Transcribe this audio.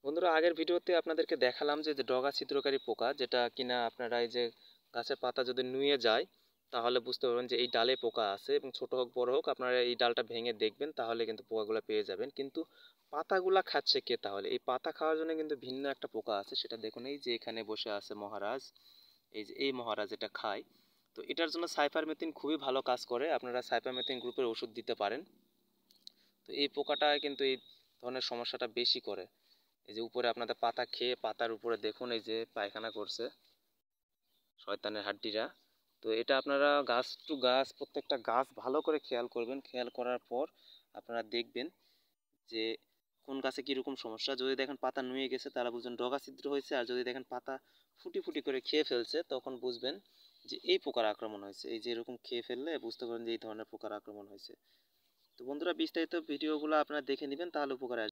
বন্ধুরা, আগের ভিডিওতে আপনাদেরকে দেখালাম যে ডগা ছিদ্রকারী পোকা, যেটা কিনা আপনারা এই যে গাছের পাতা যদি নুয়ে যায় তাহলে বুঝতে পারবেন যে এই ডালে পোকা আছে, এবং ছোট হোক বড় হোক আপনারা এই ডালটা ভেঙে দেখবেন, তাহলে কিন্তু পোকাগুলো পেয়ে যাবেন। কিন্তু পাতাগুলা খাচ্ছে কে? তাহলে এই পাতা খাওয়ার জন্য কিন্তু ভিন্ন একটা পোকা আছে, সেটা দেখুন এই যে এখানে বসে আছে মহারাজ। এই যে এই মহারাজ এটা খায়। তো এটার জন্য সাইপারমেথ্রিন খুবই ভালো কাজ করে, আপনারা সাইপারমেথ্রিন গ্রুপের ওষুধ দিতে পারেন। তো এই পোকাটা কিন্তু এই ধরনের সমস্যাটা বেশি করে। এই যে উপরে আপনাদের পাতা খেয়ে পাতার উপরে দেখুন এই যে পায়খানা করছে শয়তানের হাড্ডিরা। তো এটা আপনারা গাছ টু গাছ প্রত্যেকটা গাছ ভালো করে খেয়াল করবেন, খেয়াল করার পর আপনারা দেখবেন যে কোন গাছে কীরকম সমস্যা। যদি দেখেন পাতা নুয়ে গেছে তাহলে বুঝবেন ডগা ছিদ্র হয়েছে, আর যদি দেখেন পাতা ফুটি ফুটি করে খেয়ে ফেলছে তখন বুঝবেন যে এই পোকার আক্রমণ হয়েছে। এই যে এরকম খেয়ে ফেললে বুঝতে পারেন যে এই ধরনের পোকার আক্রমণ হয়েছে। তো বন্ধুরা, বিস্তারিত ভিডিওগুলো আপনারা দেখে নেবেন, তাহলে উপকারে আসবে।